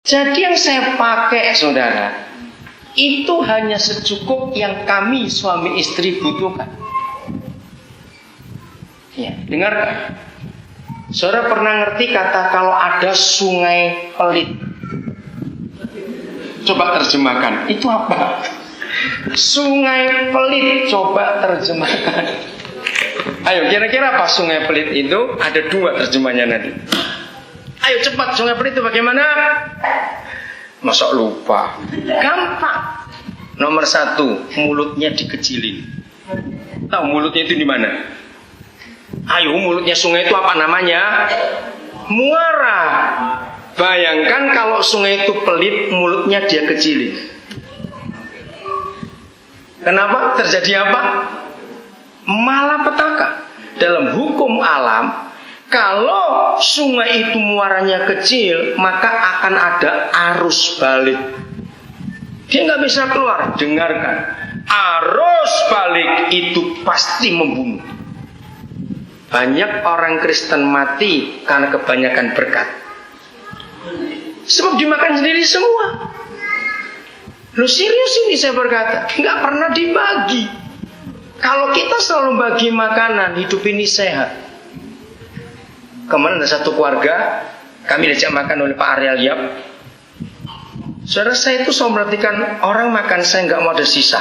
Jadi yang saya pakai, saudara, itu hanya secukup yang kami suami istri butuhkan. Ya, dengarkan. Saudara pernah ngerti kata kalau ada sungai pelit? Coba terjemahkan. Itu apa? Sungai pelit. Coba terjemahkan. Ayo, kira-kira apa sungai pelit itu? Ada dua terjemahnya nanti. Ayo cepat, sungai pelit itu bagaimana? Masa lupa? Gampang. Nomor 1, mulutnya dikecilin. Tahu mulutnya itu di mana? Ayo, mulutnya sungai itu apa namanya? Muara. Bayangkan kalau sungai itu pelit, mulutnya dia kecilin. Kenapa? Terjadi apa? Malapetaka. Dalam hukum alam, kalau sungai itu muaranya kecil, maka akan ada arus balik. Dia nggak bisa keluar. Dengarkan, arus balik itu pasti membunuh. Banyak orang Kristen mati karena kebanyakan berkat. Sebab dimakan sendiri semua. Lu serius ini saya berkata, nggak pernah dibagi. Kalau kita selalu bagi makanan, hidup ini sehat. Kemarin ada satu keluarga, kami diajak makan oleh Pak Ariel Yap. Saudara, saya itu selalu memperhatikan orang makan, saya nggak mau ada sisa.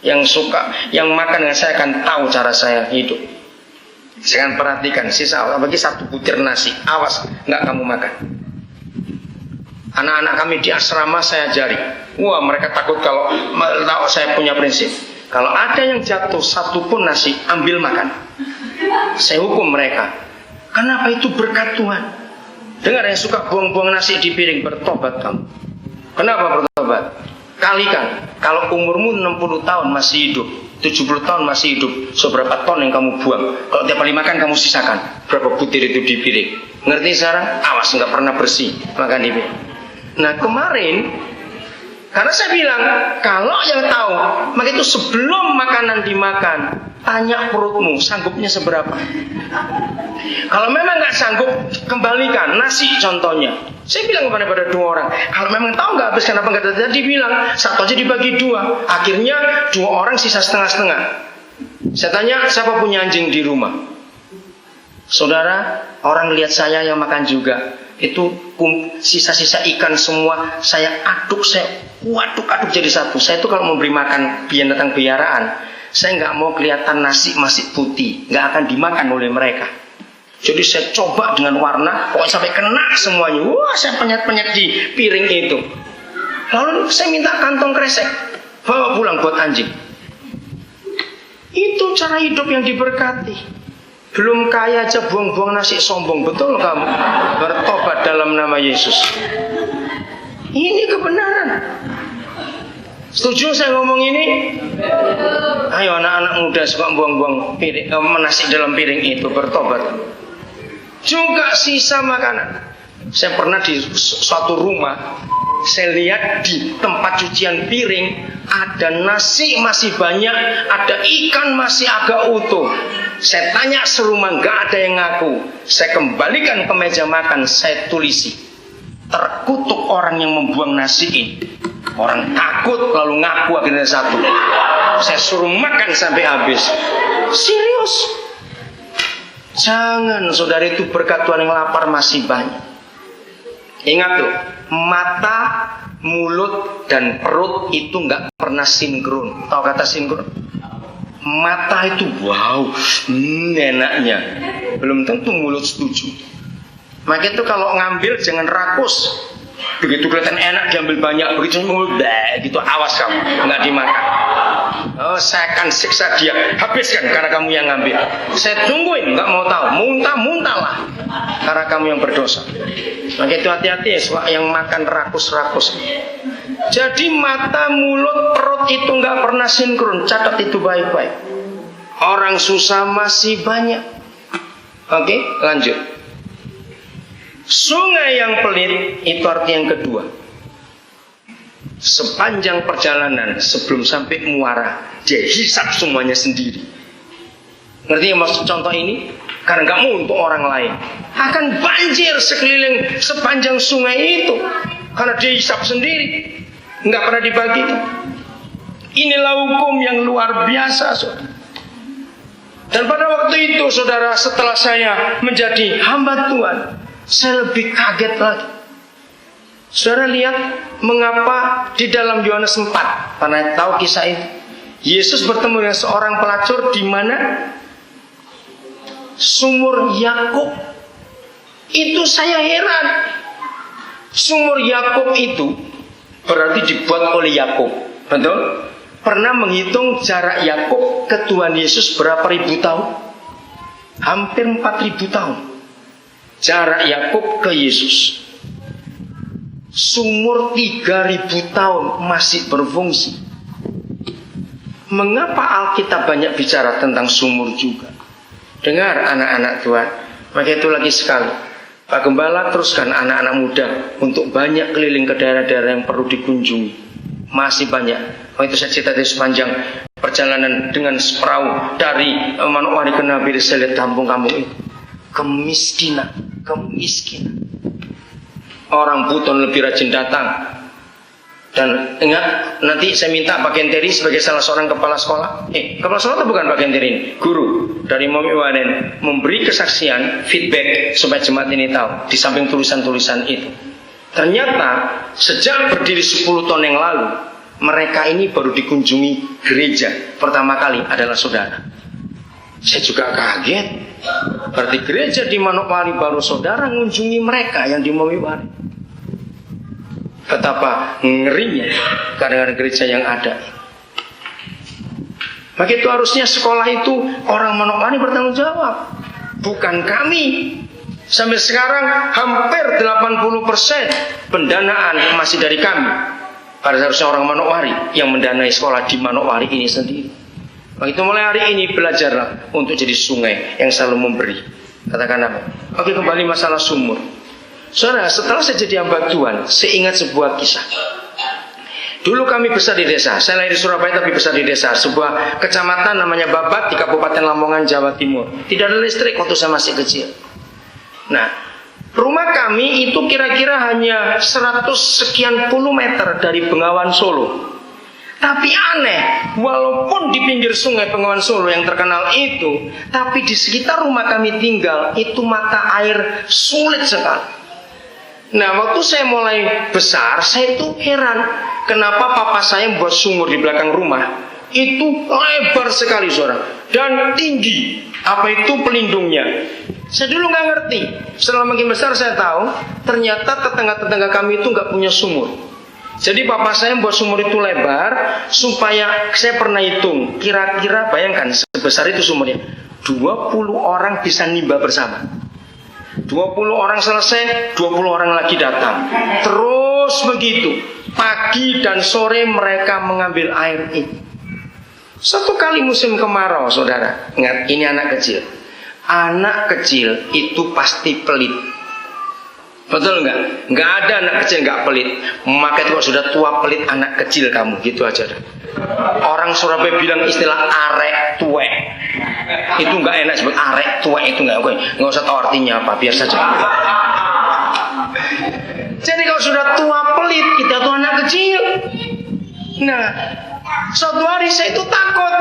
Yang suka, yang makan dengan saya akan tahu cara saya hidup. Saya akan perhatikan sisa, bagi satu butir nasi, awas nggak kamu makan. Anak-anak kami di asrama saya ajari. Wah, mereka takut kalau tahu saya punya prinsip. Kalau ada yang jatuh satu pun nasi, ambil makan. Saya hukum mereka. Kenapa? Itu berkat Tuhan. Dengar, yang suka buang-buang nasi di piring, bertobat kamu. Kenapa bertobat? Kalikan. Kalau umurmu 60 tahun masih hidup, 70 tahun masih hidup, seberapa ton yang kamu buang? Kalau tiap kali makan kamu sisakan berapa butir itu di piring. Ngerti sekarang? Awas, nggak pernah bersih makan di piring. Nah kemarin, karena saya bilang, kalau yang tahu, maka itu sebelum makanan dimakan, tanya perutmu, sanggupnya seberapa. Kalau memang nggak sanggup, kembalikan. Nasi contohnya. Saya bilang kepada dua orang, kalau memang tahu nggak habis, kenapa nggak tadi bilang, satu aja dibagi dua. Akhirnya 2 orang sisa setengah-setengah. Saya tanya, siapa punya anjing di rumah? Saudara, orang lihat saya yang makan juga. Itu sisa-sisa ikan semua saya aduk, saya aduk jadi satu. Saya itu kalau memberi makan binatang peliharaan, saya nggak mau kelihatan nasi masih putih, nggak akan dimakan oleh mereka. Jadi saya coba dengan warna, pokoknya sampai kena semuanya. Wah, saya penyet-penyet di piring itu. Lalu saya minta kantong kresek, bawa pulang buat anjing. Itu cara hidup yang diberkati. Belum kaya aja buang-buang nasi, sombong. Betul kamu? Bertobat dalam nama Yesus. Ini kebenaran. Setuju saya ngomong ini? Ayo anak-anak muda suka buang-buang piring, nasi dalam piring itu, bertobat. Juga sisa makanan. Saya pernah di suatu rumah, saya lihat di tempat cucian piring ada nasi masih banyak, ada ikan masih agak utuh. Saya tanya serumah, nggak ada yang ngaku. Saya kembalikan ke meja makan, saya tulisi, terkutuk orang yang membuang nasi ini. Orang takut lalu ngaku akhirnya satu. Saya suruh makan sampai habis. Serius. Jangan, saudara, itu berkat Tuhan, yang lapar masih banyak. Ingat loh, mata, mulut, dan perut itu nggak pernah sinkron. Tahu kata sinkron? Mata itu wow, enaknya. Belum tentu mulut setuju. Maka itu kalau ngambil jangan rakus. Begitu kelihatan enak diambil banyak, begitu mulut gitu, awas kamu nggak dimakan. Oh, saya akan siksa dia, habiskan karena kamu yang ngambil. Saya tungguin, nggak mau tahu, muntah-muntahlah karena kamu yang berdosa. Maka itu hati-hati ya, yang makan rakus-rakus. Jadi mata, mulut, perut itu nggak pernah sinkron. Catat itu baik-baik. Orang susah masih banyak. Oke, lanjut. Sungai yang pelit itu arti yang kedua. Sepanjang perjalanan sebelum sampai muara, dia hisap semuanya sendiri. Ngerti yang maksud contoh ini? Karena nggak mau untuk orang lain. Akan banjir sekeliling sepanjang sungai itu. karena dia hisap sendiri, nggak pernah dibagikan. Inilah hukum yang luar biasa, saudara. Dan pada waktu itu, saudara, setelah saya menjadi hamba Tuhan, saya lebih kaget lagi. Saudara lihat mengapa di dalam Yohanes 4, pernah tahu kisah itu? Yesus bertemu dengan seorang pelacur di mana? Sumur Yakub. Itu saya heran. Sumur Yakub itu berarti dibuat oleh Yakub, betul? Pernah menghitung jarak Yakub ke Tuhan Yesus berapa ribu tahun? Hampir 4.000 tahun. Jarak Yakub ke Yesus. Sumur 3.000 tahun masih berfungsi. Mengapa Alkitab banyak bicara tentang sumur juga? Dengar anak-anak Tuhan, maka itu lagi sekali. Pak Gembala teruskan anak-anak muda untuk banyak keliling ke daerah-daerah yang perlu dikunjungi. Masih banyak. Oh, itu saya cerita di sepanjang perjalanan dengan perahu dari Manokwari ke Nabire, saya lihat kampung-kampung itu. Kemiskinan. Orang Buton lebih rajin datang. Dan ingat, nanti saya minta Pak Genteri sebagai salah seorang kepala sekolah. Kepala sekolah itu bukan Pak Genteri ini, guru dari Momi Waden, memberi kesaksian, feedback supaya jemaat ini tahu di samping tulisan-tulisan itu. Ternyata sejak berdiri 10 tahun yang lalu, mereka ini baru dikunjungi gereja pertama kali adalah saudara. Saya juga kaget. Berarti gereja di Manokwari baru saudara mengunjungi mereka yang di Momiwari. Betapa ngerinya kadang-kadang gereja yang ada. Maka itu harusnya sekolah itu orang Manokwari bertanggung jawab, bukan kami. Sampai sekarang hampir 80% pendanaan masih dari kami. Padahal harusnya orang Manokwari yang mendanai sekolah di Manokwari ini sendiri. Begitu mulai hari ini belajarlah untuk jadi sungai yang selalu memberi. Katakan apa? Oke, kembali masalah sumur. Saudara, setelah saya jadi hamba Tuhan, saya ingat sebuah kisah. Dulu kami besar di desa. Saya lahir di Surabaya tapi besar di desa. Sebuah kecamatan namanya Babat di Kabupaten Lamongan, Jawa Timur. Tidak ada listrik waktu saya masih kecil. Nah, rumah kami itu kira-kira hanya 100 sekian puluh meter dari Bengawan Solo. Tapi aneh, walaupun di pinggir sungai Bengawan Solo yang terkenal itu, tapi di sekitar rumah kami tinggal itu mata air sulit sekali. Nah, waktu saya mulai besar, saya itu heran kenapa papa saya membuat sumur di belakang rumah. Itu lebar sekali, saudara, dan tinggi. Apa itu pelindungnya? Saya dulu nggak ngerti. Setelah makin besar saya tahu, ternyata tetangga-tetangga kami itu nggak punya sumur. Jadi bapak saya membuat sumur itu lebar supaya saya pernah hitung, kira-kira bayangkan sebesar itu sumurnya, 20 orang bisa nimba bersama. 20 orang selesai, 20 orang lagi datang. Terus begitu, pagi dan sore mereka mengambil air itu. Satu kali musim kemarau, saudara, ingat ini anak kecil. Anak kecil itu pasti pelit. Betul nggak? Nggak ada anak kecil nggak pelit. Maka itu kalau sudah tua pelit anak kecil kamu, gitu aja. Orang Surabaya bilang istilah arek tuwek. Itu nggak enak sebut arek tuwek, itu nggak usah tahu artinya apa, biar saja. Jadi kalau sudah tua pelit, kita tuh anak kecil. Nah, suatu hari saya itu takut.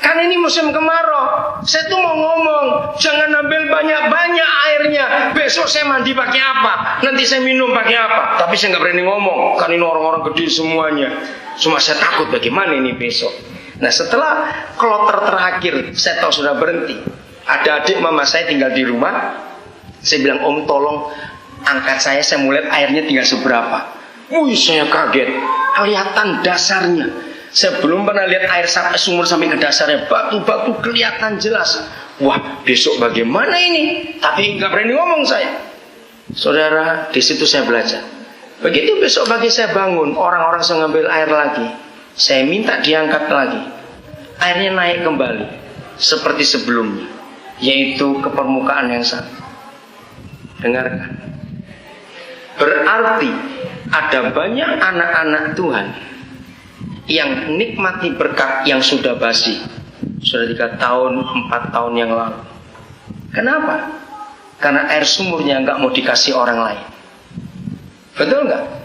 Kan ini musim kemarau. Saya tuh mau ngomong, jangan ambil banyak-banyak airnya. Besok saya mandi pakai apa? Nanti saya minum pakai apa? Tapi saya nggak berani ngomong, kan ini orang-orang gede semuanya. Cuma saya takut bagaimana ini besok. Nah, setelah kloter terakhir, saya tahu sudah berhenti. Ada adik mama saya tinggal di rumah. Saya bilang, Om tolong angkat saya mau lihat airnya tinggal seberapa. Wih, saya kaget. Kelihatan dasarnya. Saya belum pernah lihat air sumur sampai ke dasarnya, batu-batu kelihatan jelas. Wah, besok bagaimana ini? Tapi nggak berani ngomong saya. Saudara, di situ saya belajar. Begitu besok pagi saya bangun, orang-orang saya ngambil air lagi. Saya minta diangkat lagi. Airnya naik kembali seperti sebelumnya, yaitu ke permukaan yang sama. Dengarkan. Berarti ada banyak anak-anak Tuhan yang nikmati berkat yang sudah basi, sudah 3 tahun, 4 tahun yang lalu. Kenapa? Karena air sumurnya nggak mau dikasih orang lain. Betul nggak?